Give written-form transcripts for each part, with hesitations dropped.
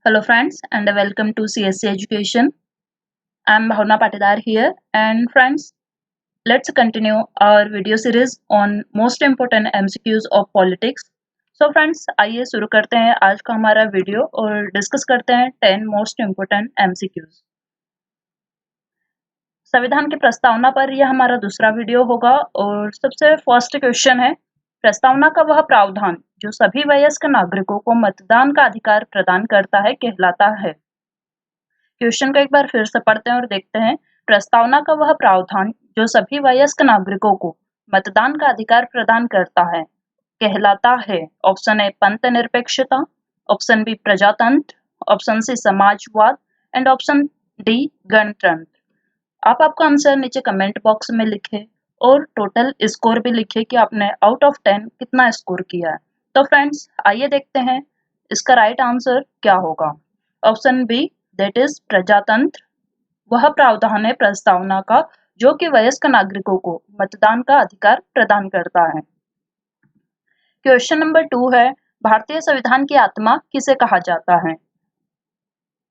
Hello friends and welcome to CSC Education. I am Bhavna Patidar here and friends, let's continue our video series on most important MCQs of politics. So friends, आइए शुरू करते हैं आज का हमारा video और discuss करते हैं 10 मोस्ट इम्पोर्टेंट MCQs। संविधान की प्रस्तावना पर यह हमारा दूसरा वीडियो होगा और सबसे फर्स्ट क्वेश्चन है, प्रस्तावना का वह प्रावधान जो सभी वयस्क नागरिकों को मतदान का अधिकार प्रदान करता है कहलाता है। क्वेश्चन को एक बार फिर से पढ़ते हैं और देखते हैं। प्रस्तावना का वह प्रावधान जो सभी वयस्क नागरिकों को मतदान का अधिकार प्रदान करता है कहलाता है। ऑप्शन ए पंथ निरपेक्षता, ऑप्शन बी प्रजातंत्र, ऑप्शन सी समाजवाद एंड ऑप्शन डी गणतंत्र। आप आपका आंसर नीचे कमेंट बॉक्स में लिखे और टोटल स्कोर भी लिखे कि आपने आउट ऑफ 10 कितना स्कोर किया है। तो फ्रेंड्स आइए देखते हैं इसका राइट आंसर क्या होगा। ऑप्शन बी दैट इज प्रजातंत्र वह प्रावधान है प्रस्तावना का जो कि वयस्क नागरिकों को मतदान का अधिकार प्रदान करता है। क्वेश्चन नंबर 2 है, भारतीय संविधान की आत्मा किसे कहा जाता है।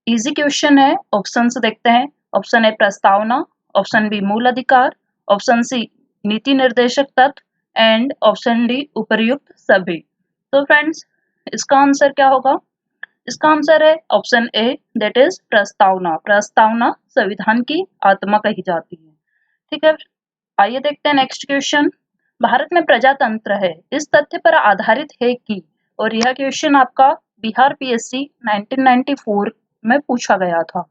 इजी क्वेश्चन है, ऑप्शंस देखते हैं। ऑप्शन ए प्रस्तावना, ऑप्शन बी मूल अधिकार, ऑप्शन सी नीति निर्देशक तत्व एंड ऑप्शन डी उपर्युक्त सभी। तो फ्रेंड्स इसका आंसर क्या होगा। इसका आंसर है ऑप्शन ए दैट इज प्रस्तावना। प्रस्तावना संविधान की आत्मा कही जाती है। ठीक है, आइए देखते हैं नेक्स्ट क्वेश्चन। भारत में प्रजातंत्र है इस तथ्य पर आधारित है कि, और यह क्वेश्चन आपका बिहार पीएससी 1994 में पूछा गया था।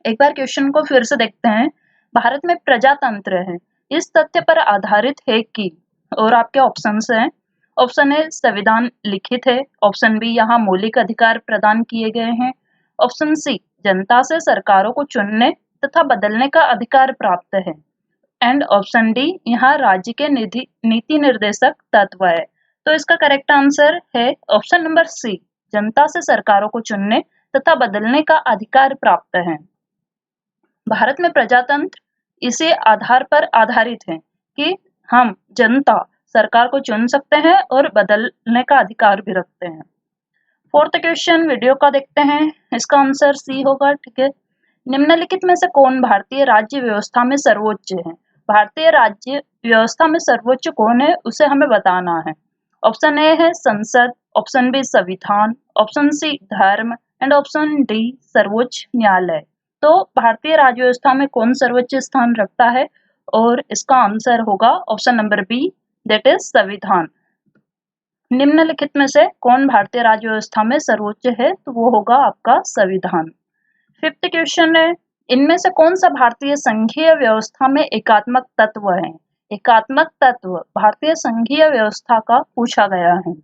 एक बार क्वेश्चन को फिर से देखते हैं। भारत में प्रजातंत्र है इस तथ्य पर आधारित है कि, और आपके ऑप्शंस हैं। ऑप्शन ए संविधान लिखित है, ऑप्शन बी यहाँ मौलिक अधिकार प्रदान किए गए हैं, ऑप्शन सी जनता से सरकारों को चुनने तथा बदलने का अधिकार प्राप्त है एंड ऑप्शन डी यहाँ राज्य के नीति निर्देशक तत्व है। तो इसका करेक्ट आंसर है ऑप्शन नंबर सी, जनता से सरकारों को चुनने तथा बदलने का अधिकार प्राप्त है। भारत में प्रजातंत्र इसी आधार पर आधारित है कि हम जनता सरकार को चुन सकते हैं और बदलने का अधिकार भी रखते हैं। फोर्थ क्वेश्चन वीडियो का देखते हैं, इसका आंसर सी होगा। ठीक है, निम्नलिखित में से कौन भारतीय राज्य व्यवस्था में सर्वोच्च है। भारतीय राज्य व्यवस्था में सर्वोच्च कौन है उसे हमें बताना है। ऑप्शन ए है संसद, ऑप्शन बी संविधान, ऑप्शन सी धर्म एंड ऑप्शन डी सर्वोच्च न्यायालय। तो भारतीय राज्य व्यवस्था में कौन सर्वोच्च स्थान रखता है, और इसका आंसर होगा option number B that is संविधान। निम्नलिखित में से कौन भारतीय राज्य व्यवस्था में सर्वोच्च है, तो वो होगा आपका संविधान। फिफ्थ क्वेश्चन है, इनमें से कौन सा भारतीय संघीय व्यवस्था में एकात्मक तत्व है। एकात्मक तत्व भारतीय संघीय व्यवस्था का पूछा गया है।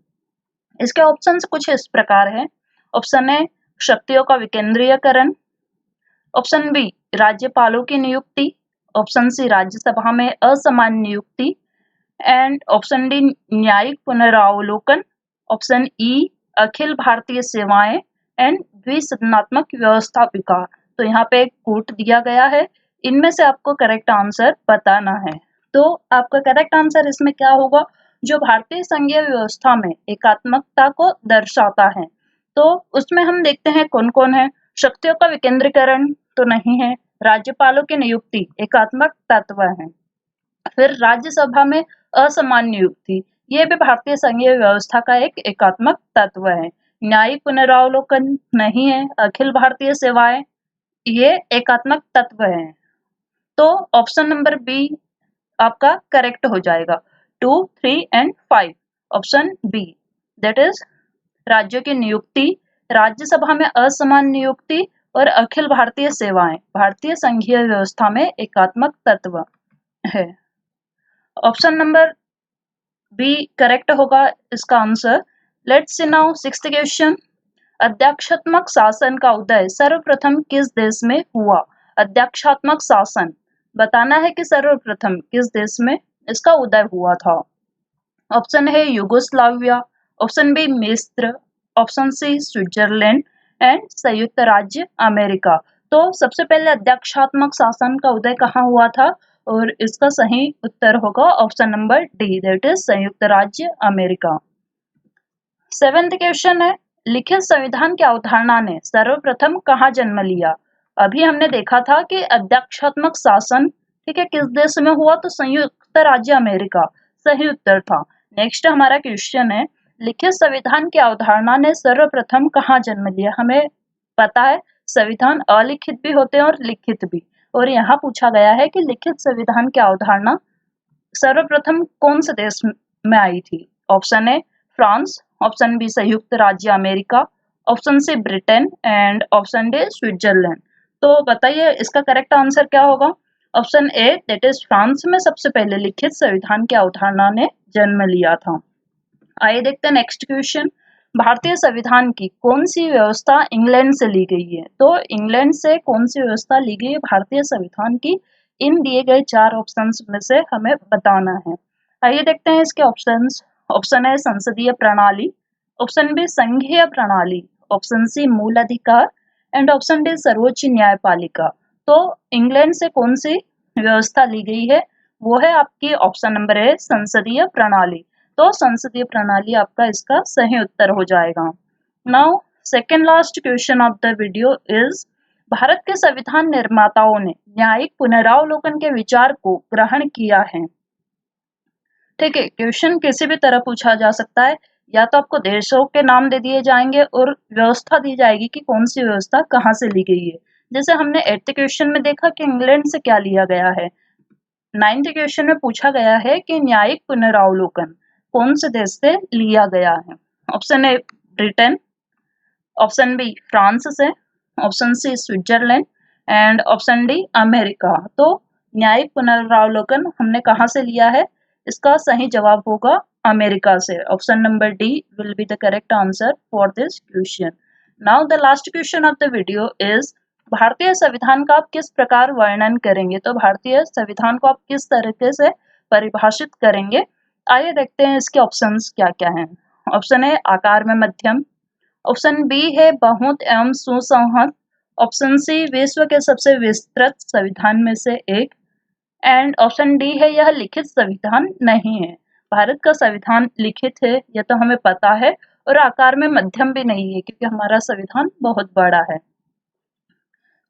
इसके ऑप्शंस कुछ इस प्रकार है। ऑप्शन ए शक्तियों का विकेंद्रीयकरण, ऑप्शन बी राज्यपालों की नियुक्ति, ऑप्शन सी राज्यसभा में असमान नियुक्ति एंड ऑप्शन डी न्यायिक पुनरावलोकन, ऑप्शन ई अखिल भारतीय सेवाएं एंड द्विसदनात्मक व्यवस्थापिका। तो यहाँ पे एक कोट दिया गया है, इनमें से आपको करेक्ट आंसर बताना है। तो आपका करेक्ट आंसर इसमें क्या होगा, जो भारतीय संघीय व्यवस्था में एकात्मकता को दर्शाता है। तो उसमें हम देखते हैं कौन कौन है। शक्तियों का विकेंद्रीकरण तो नहीं है, राज्यपालों की नियुक्ति एकात्मक तत्व है, फिर राज्यसभा में असमान नियुक्ति ये भी भारतीय संघीय व्यवस्था का एक एकात्मक तत्व है, न्यायिक पुनरावलोकन नहीं है, अखिल भारतीय सेवाएं ये एकात्मक तत्व है। तो ऑप्शन नंबर बी आपका करेक्ट हो जाएगा। 2, 3 and 5 option B that is राज्यों की नियुक्ति, राज्यसभा में असमान नियुक्ति और अखिल भारतीय सेवाएं भारतीय संघीय व्यवस्था में एकात्मक तत्व है। ऑप्शन नंबर बी करेक्ट होगा इसका answer. Let's see now sixth question, अध्यक्षात्मक शासन का उदय सर्वप्रथम किस देश में हुआ। अध्यक्षात्मक शासन बताना है कि सर्वप्रथम किस देश में इसका उदय हुआ था। ऑप्शन है यूगोस्लाविया, ऑप्शन बी मिस्र, ऑप्शन सी स्विट्जरलैंड एंड संयुक्त राज्य अमेरिका। तो सबसे पहले अध्यक्षात्मक शासन का उदय कहाँ हुआ था, और इसका सही उत्तर होगा option number D that is संयुक्त राज्य अमेरिका। सेवेंथ क्वेश्चन है, लिखित संविधान की अवधारणा ने सर्वप्रथम कहाँ जन्म लिया? अभी हमने देखा था कि अध्यक्षात्मक शासन, ठीक है, किस देश में हुआ? तो संयुक्त राज्य अमेरिका सही उत्तर था। नेक्स्ट हमारा क्वेश्चन है, लिखित संविधान की अवधारणा ने सर्वप्रथम कहाँ जन्म लिया? हमें पता है संविधान अलिखित भी होते हैं और लिखित भी, और यहाँ पूछा गया है कि लिखित संविधान की अवधारणा सर्वप्रथम कौन से देश में आई थी? Option A France, option B संयुक्त राज्य अमेरिका, option C Britain and option D Switzerland. तो बताइए इसका करेक्ट आंसर क्या होगा? Option A that is France में सबसे पहले लिखित संविधान की अवधारणा ने जन्म लिया था। आइए देखते हैं नेक्स्ट क्वेश्चन, भारतीय संविधान की कौन सी व्यवस्था इंग्लैंड से ली गई है? तो इंग्लैंड से कौन सी व्यवस्था ली गई है भारतीय संविधान की? इन दिए गए 4 ऑप्शंस में से हमें बताना है। आइए देखते हैं इसके ऑप्शंस। ऑप्शन ए संसदीय प्रणाली, ऑप्शन बी संघीय प्रणाली, ऑप्शन सी मूल अधिकार एंड ऑप्शन डी सर्वोच्च न्यायपालिका। तो इंग्लैंड से कौन सी व्यवस्था ली गई है? वो है आपकी ऑप्शन नंबर ए संसदीय प्रणाली। तो संसदीय प्रणाली आपका इसका सही उत्तर हो जाएगा। Now second last question of the video is, Bharat के संविधान निर्माताओं ने न्यायिक पुनरावलोकन के विचार को ग्रहण किया है। ठीक है, क्वेश्चन किसी भी तरह पूछा जा सकता है, या तो आपको देशों के नाम दे दिए जाएंगे और व्यवस्था दी जाएगी कि कौन सी व्यवस्था कहाँ से ली गई है। जैसे हमने 8th क्वेश्चन में देखा कि इंग्लैंड से क्या लिया गया है। 9th क्वेश्चन में पूछा गया है कि न्यायिक पुनरावलोकन कौन से देश से लिया गया है? Option A Britain, option B France से, option C Switzerland and option D America. तो न्यायिक पुनरावलोकन हमने कहाँ से लिया है? इसका सही जवाब होगा अमेरिका से। Option number D will be the correct answer for this question. Now the last question of the video is, भारतीय संविधान का आप किस प्रकार वर्णन करेंगे? तो भारतीय संविधान को आप किस तरीके से परिभाषित करेंगे? आइए देखते हैं इसके ऑप्शंस क्या क्या हैं। ऑप्शन ए आकार में मध्यम, ऑप्शन बी है बहुत एवं सुसंहत, ऑप्शन सी विश्व के सबसे विस्तृत संविधान में से एक एंड ऑप्शन डी है यह लिखित संविधान नहीं है। भारत का संविधान लिखित है यह तो हमें पता है, और आकार में मध्यम भी नहीं है क्योंकि हमारा संविधान बहुत बड़ा है।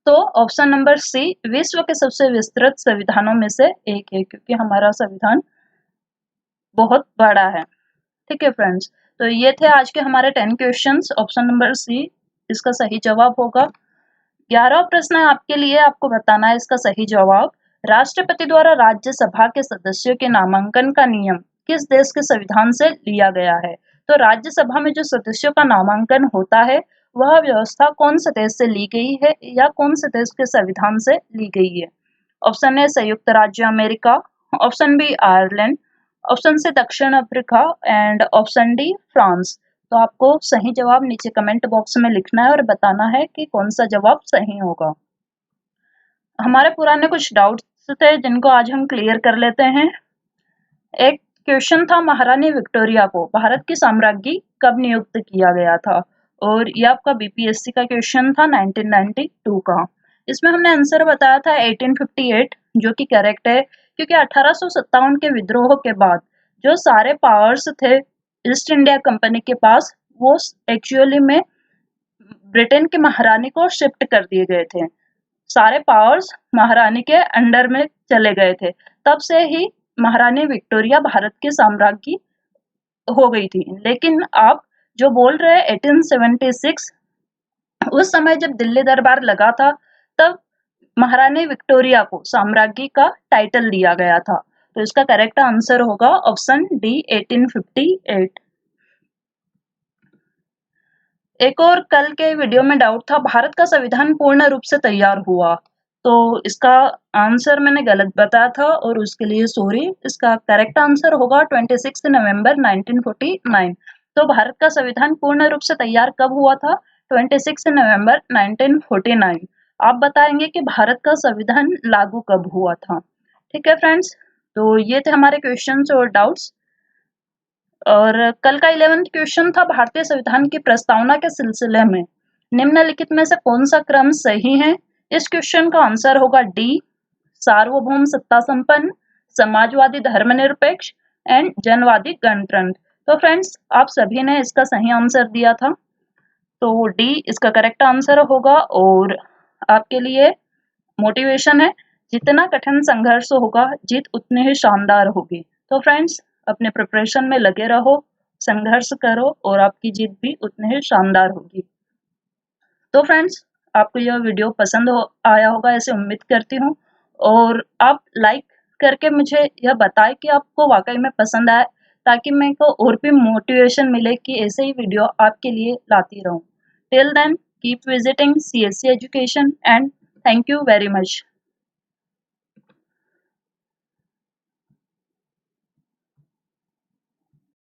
तो ऑप्शन नंबर सी विश्व के सबसे विस्तृत संविधानों में से एक है क्योंकि हमारा संविधान बहुत बड़ा है। ठीक है फ्रेंड्स, तो ये थे आज के हमारे 10 क्वेश्चंस। ऑप्शन नंबर सी इसका सही जवाब होगा। 11वां प्रश्न है आपके लिए, आपको बताना है इसका सही जवाब। राष्ट्रपति द्वारा राज्यसभा के सदस्यों के नामांकन का नियम किस देश के संविधान से लिया गया है? तो राज्यसभा में जो सदस्यों का नामांकन होता है वह व्यवस्था कौन से देश से ली गई है या कौन से देश के संविधान से ली गई है? ऑप्शन ए संयुक्त राज्य अमेरिका, option B Ireland, option C दक्षिण अफ्रीका एंड ऑप्शन डी फ्रांस। तो आपको सही जवाब नीचे कमेंट बॉक्स में लिखना है और बताना है कि कौन सा जवाब सही होगा। हमारे पुराने कुछ डाउट्स थे जिनको आज हम क्लियर कर लेते हैं। एक क्वेश्चन था, महारानी विक्टोरिया को भारत की साम्राज्ञी कब नियुक्त किया गया था? और ये आपका बीपीएससी का क्वेश्चन था 1992 का। इसमें हमने आंसर बताया था 1858, जो कि करेक्ट है क्योंकि 1857 के विद्रोह के बाद जो सारे पावर्स थे ईस्ट इंडिया कंपनी के पास, वो एक्चुअली में ब्रिटेन की महारानी को शिफ्ट कर दिए गए थे। सारे पावर्स महारानी के अंडर में चले गए थे। तब से ही महारानी विक्टोरिया भारत की साम्राज्ञी हो गई थी। लेकिन आप जो बोल रहे हैं 1876, उस समय जब दिल्ली दरबार लगा था तब महारानी विक्टोरिया को साम्राज्ञी का टाइटल दिया गया था। तो इसका करेक्ट आंसर होगा ऑप्शन डी 1858। एक और कल के वीडियो में डाउट था, भारत का संविधान पूर्ण रूप से तैयार हुआ, तो इसका आंसर मैंने गलत बताया था और उसके लिए सॉरी। इसका करेक्ट आंसर होगा 26 नवंबर 1949। तो भारत का संविधान पूर्ण रूप से तैयार कब हुआ था? 26 नवंबर 1949। आप बताएंगे कि भारत का संविधान लागू कब हुआ था। ठीक है फ्रेंड्स, तो ये थे हमारे क्वेश्चंस और डाउट्स। और कल का 11th क्वेश्चन था, भारतीय संविधान की प्रस्तावना के सिलसिले में निम्नलिखित में से कौन सा क्रम सही है? इस क्वेश्चन का आंसर होगा डी, सार्वभौम सत्ता संपन्न, समाजवादी धर्मनिरपेक्ष एंड जनवादी गणतंत्र। तो फ्रेंड्स, आप सभी ने इसका सही आंसर दिया था। तो डी इसका करेक्ट आंसर होगा। और आपके लिए मोटिवेशन है, जितना कठिन संघर्ष होगा जीत उतनी ही शानदार होगी। तो फ्रेंड्स, अपने प्रिपरेशन में लगे रहो, संघर्ष करो और आपकी जीत भी उतनी ही शानदार होगी। तो फ्रेंड्स, आपको यह वीडियो पसंद आया होगा ऐसे उम्मीद करती हूँ, और आप लाइक करके मुझे यह बताएं कि आपको वाकई में पसंद आया, ताकि मेरे को और भी मोटिवेशन मिले कि ऐसे ही वीडियो आपके लिए लाती रहूं। Till then, keep visiting CSC education and thank you very much.